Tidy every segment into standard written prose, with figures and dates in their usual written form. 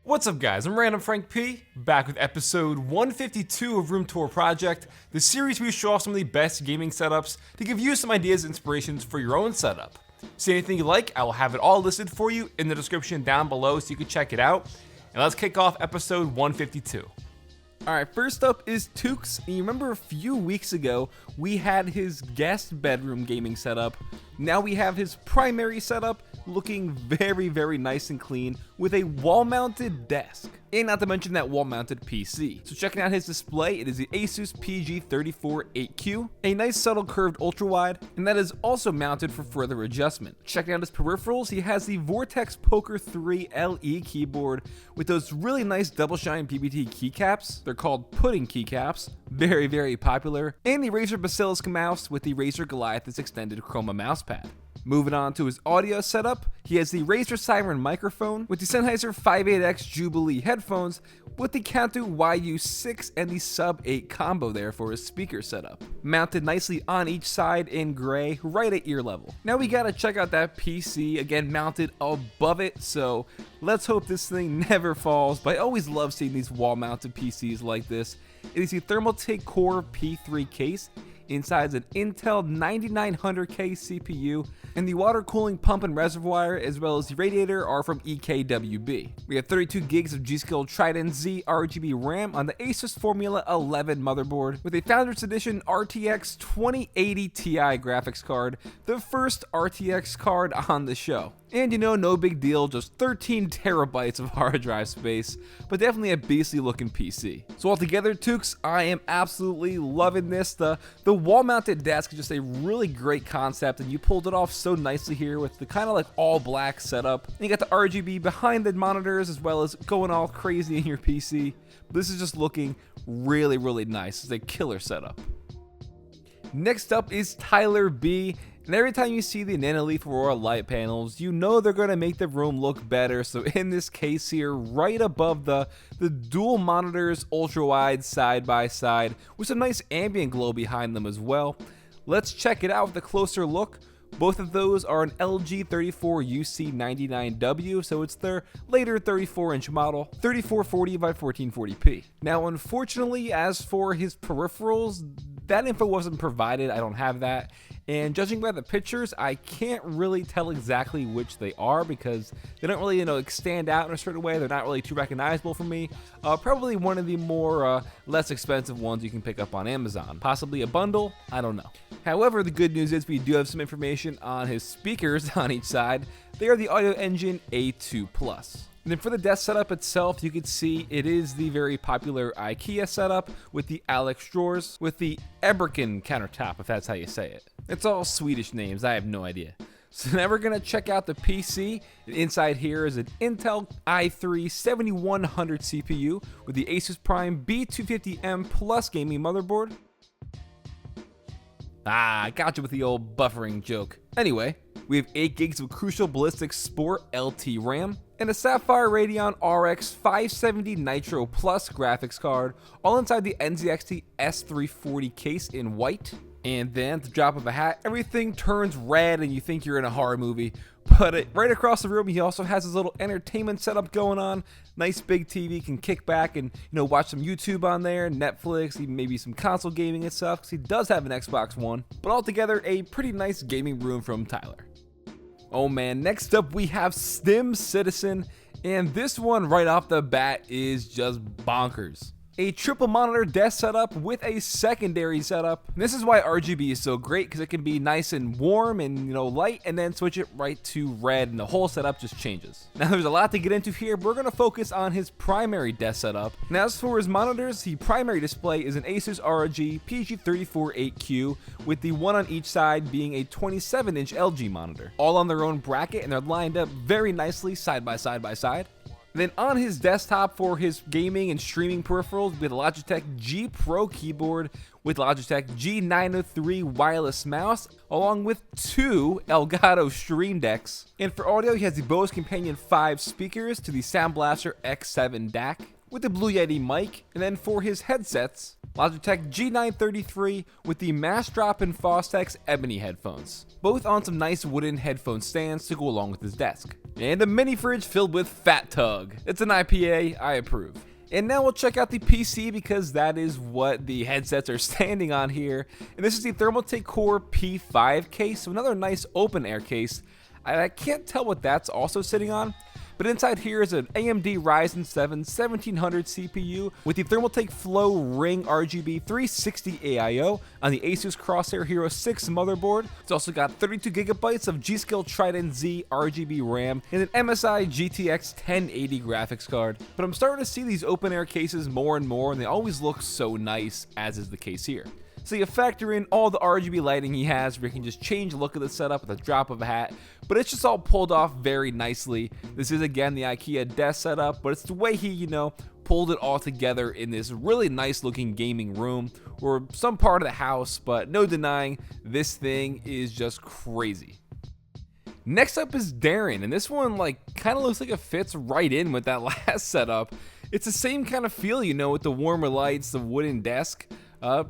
What's up guys, I'm randomfrankp, back with episode 152 of Room Tour Project, the series where we show off some of the best gaming setups to give you some ideas and inspirations for your own setup. See anything you like, I will have it all listed for you in the description down below so you can check it out. And let's kick off episode 152. Alright, first up is Tukz. And you remember a few weeks ago, we had his guest bedroom gaming setup. Now we have his primary setup, looking very nice and clean with a wall-mounted desk. And not to mention that wall-mounted PC. So checking out his display, it is the Asus PG34-8Q, a nice subtle curved ultra-wide, and that is also mounted for further adjustment. Checking out his peripherals, he has the Vortex Poker 3 LE keyboard with those really nice double shine PBT keycaps. They're called pudding keycaps, very popular, and the Razer Basilisk mouse with the Razer Goliathus extended chroma mousepad. Moving on to his audio setup, he has the Razer Siren microphone with the Sennheiser 58X Jubilee headphones with the Kanto YU6 and the Sub 8 combo there for his speaker setup. Mounted nicely on each side in gray, right at ear level. Now we gotta check out that PC, again mounted above it, so let's hope this thing never falls, but I always love seeing these wall-mounted PCs like this. It is the Thermaltake Core P3 case. Inside is an Intel 9900K CPU, and the water cooling pump and reservoir as well as the radiator are from EKWB. We have 32 gigs of G.Skill Trident Z RGB RAM on the Asus Formula 11 motherboard with a Founders Edition RTX 2080 Ti graphics card, the first RTX card on the show. And you know, no big deal, just 13 terabytes of hard drive space, but definitely a beastly looking PC. So altogether, Tukz, I am absolutely loving this. The wall-mounted desk is just a really great concept, and you pulled it off so nicely here with the kind of like all black setup. And you got the RGB behind the monitors as well as going all crazy in your PC. This is just looking really nice. It's a killer setup. Next up is Tyler B. And every time you see the Nanoleaf Aurora light panels, you know they're going to make the room look better. So in this case here, right above the dual monitors, ultra wide side by side, with some nice ambient glow behind them as well. Let's check it out with a closer look. Both of those are an LG 34UC99W, so it's their later 34-inch model, 3440 by 1440p. Now, unfortunately, as for his peripherals, that info wasn't provided. I don't have that. And judging by the pictures, I can't really tell exactly which they are because they don't really, stand out in a certain way. They're not really too recognizable for me. Probably one of the more less expensive ones you can pick up on Amazon. Possibly a bundle, I don't know. However, the good news is we do have some information on his speakers on each side. They are the Audio Engine A2 Plus. And then for the desk setup itself, you can see it is the very popular IKEA setup with the Alex drawers, with the Eberken countertop, if that's how you say it. It's all Swedish names, I have no idea. So now we're gonna check out the PC. And inside here is an Intel i3 7100 CPU with the Asus Prime B250M Plus gaming motherboard. I gotcha with the old buffering joke. Anyway, we have 8 gigs of Crucial Ballistics Sport LT RAM, and a Sapphire Radeon RX 570 Nitro Plus graphics card, all inside the NZXT S340 case in white. And then, at the drop of a hat, everything turns red and you think you're in a horror movie. But right across the room, he also has his little entertainment setup going on. Nice big TV, can kick back and watch some YouTube on there, Netflix, even maybe some console gaming and stuff, because he does have an Xbox One. But altogether, a pretty nice gaming room from Tyler. Oh man, next up we have Stim Citizen, and this one right off the bat is just bonkers. A triple monitor desk setup with a secondary setup. And this is why RGB is so great, because it can be nice and warm and light, and then switch it right to red, and the whole setup just changes. Now there's a lot to get into here, but we're going to focus on his primary desk setup. And as for his monitors, the primary display is an Asus ROG PG34-8Q with the one on each side being a 27-inch LG monitor. All on their own bracket, and they're lined up very nicely side by side. Then on his desktop for his gaming and streaming peripherals, we have the Logitech G Pro keyboard with Logitech G903 wireless mouse, along with 2 Elgato Stream Decks. And for audio, he has the Bose Companion 5 speakers to the Sound Blaster X7 DAC with the Blue Yeti mic. And then for his headsets, Logitech G933 with the Massdrop and Fostex Ebony headphones, both on some nice wooden headphone stands to go along with his desk. And a mini fridge filled with Fat Tug. It's an IPA, I approve. And now we'll check out the PC because that is what the headsets are standing on here. And this is the Thermaltake Core P5 case, so another nice open air case. I can't tell what that's also sitting on, but inside here is an AMD Ryzen 7 1700 CPU with the Thermaltake Flow Ring RGB 360 AIO on the Asus Crosshair Hero 6 motherboard. It's also got 32 gigabytes of G.Skill Trident Z RGB RAM and an MSI GTX 1080 graphics card. But I'm starting to see these open air cases more and more, and they always look so nice, as is the case here. So you factor in all the RGB lighting he has, where you can just change the look of the setup with a drop of a hat, but it's just all pulled off very nicely. This is again the IKEA desk setup, but it's the way he, pulled it all together in this really nice looking gaming room, or some part of the house, but no denying this thing is just crazy. Next up is Darren, and this one kind of looks like it fits right in with that last setup. It's the same kind of feel, with the warmer lights, the wooden desk.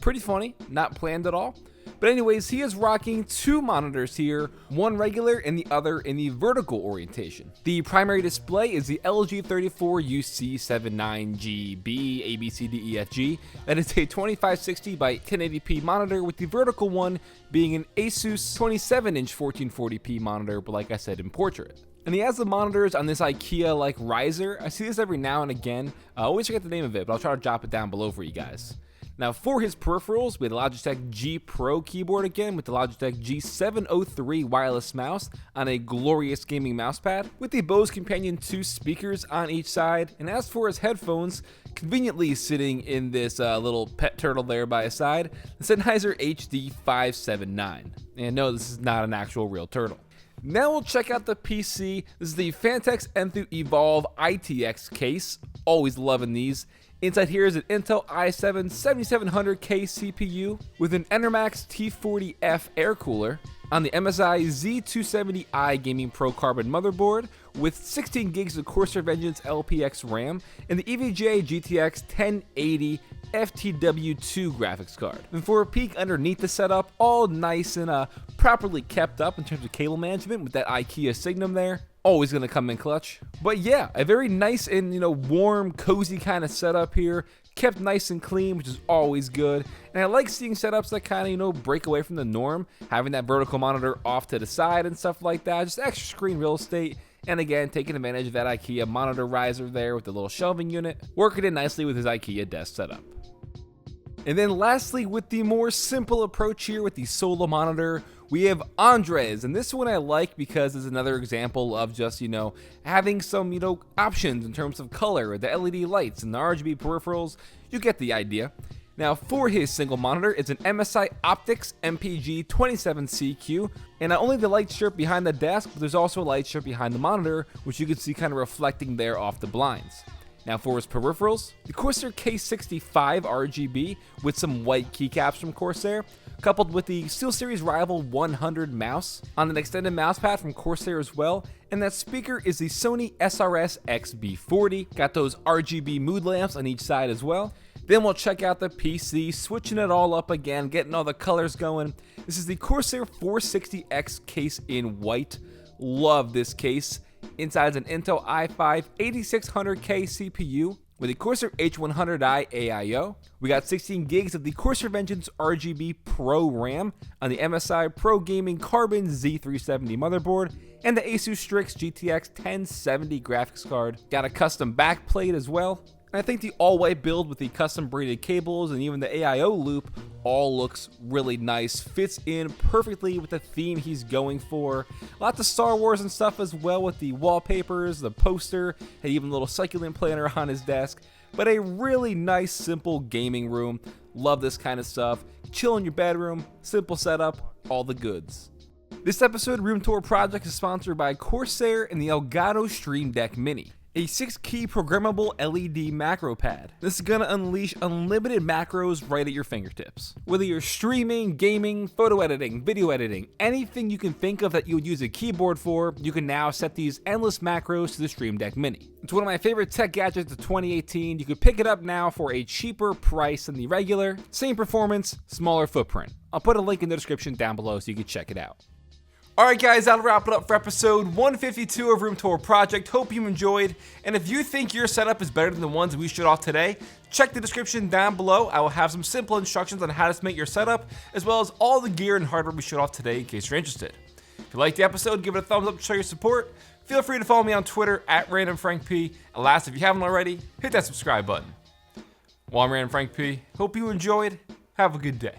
Pretty funny, not planned at all. But anyways, he is rocking two monitors here, one regular and the other in the vertical orientation. The primary display is the LG34UC79GB ABCDEFG. That is a 2560 by 1080p monitor, with the vertical one being an Asus 27-inch 1440p monitor, but like I said, in portrait. And he has the monitors on this IKEA riser. I see this every now and again. I always forget the name of it, but I'll try to drop it down below for you guys. Now for his peripherals, we had the Logitech G Pro keyboard again with the Logitech G703 wireless mouse on a glorious gaming mousepad with the Bose Companion 2 speakers on each side. And as for his headphones, conveniently sitting in this little pet turtle there by his side, the Sennheiser HD579. And no, this is not an actual real turtle. Now we'll check out the PC. This is the Fantex Enthoo Evolve ITX case. Always loving these. Inside here is an Intel i7 7700K CPU with an Enermax T40F air cooler on the MSI Z270i Gaming Pro Carbon motherboard with 16 gigs of Corsair Vengeance LPX RAM and the EVGA GTX 1080 FTW2 graphics card. And for a peek underneath the setup, all nice and properly kept up in terms of cable management with that IKEA Signum there. Always gonna come in clutch. But yeah, a very nice and warm, cozy kind of setup here. Kept nice and clean, which is always good. And I like seeing setups that kind of break away from the norm, having that vertical monitor off to the side and stuff like that. Just extra screen real estate. And again, taking advantage of that IKEA monitor riser there with the little shelving unit, working in nicely with his IKEA desk setup. And then lastly, with the more simple approach here with the solo monitor, we have Andrez, and this one I like because it's another example of just, having some, options in terms of color, the LED lights and the RGB peripherals. You get the idea. Now for his single monitor, it's an MSI Optics MPG 27CQ, and not only the light strip behind the desk, but there's also a light strip behind the monitor, which you can see kind of reflecting there off the blinds. Now for his peripherals, the Corsair K65 RGB with some white keycaps from Corsair, coupled with the SteelSeries Rival 100 mouse on an extended mousepad from Corsair as well, and that speaker is the Sony SRS XB40, got those RGB mood lamps on each side as well. Then we'll check out the PC, switching it all up again, getting all the colors going. This is the Corsair 460X case in white. Love this case. Inside is an Intel i5 8600K CPU with a Corsair H100i AIO. We got 16 gigs of the Corsair Vengeance RGB Pro RAM on the MSI Pro Gaming Carbon Z370 motherboard and the Asus Strix GTX 1070 graphics card. Got a custom backplate as well. And I think the all-white build with the custom braided cables and even the AIO loop all looks really nice. Fits in perfectly with the theme he's going for. Lots of Star Wars and stuff as well with the wallpapers, the poster, and even a little succulent planter on his desk. But a really nice, simple gaming room. Love this kind of stuff. Chill in your bedroom, simple setup, all the goods. This episode of Room Tour Project is sponsored by Corsair and the Elgato Stream Deck Mini, a 6-key programmable LED macro pad. This is gonna unleash unlimited macros right at your fingertips. Whether you're streaming, gaming, photo editing, video editing, anything you can think of that you would use a keyboard for, you can now set these endless macros to the Stream Deck Mini. It's one of my favorite tech gadgets of 2018. You could pick it up now for a cheaper price than the regular. Same performance, smaller footprint. I'll put a link in the description down below so you can check it out. Alright guys, that'll wrap it up for episode 152 of Room Tour Project. Hope you enjoyed, and if you think your setup is better than the ones we showed off today, check the description down below. I will have some simple instructions on how to make your setup, as well as all the gear and hardware we showed off today in case you're interested. If you liked the episode, give it a thumbs up to show your support. Feel free to follow me on Twitter at randomfrankp. And last, if you haven't already, hit that subscribe button. Well, I'm Random Frank P. Hope you enjoyed. Have a good day.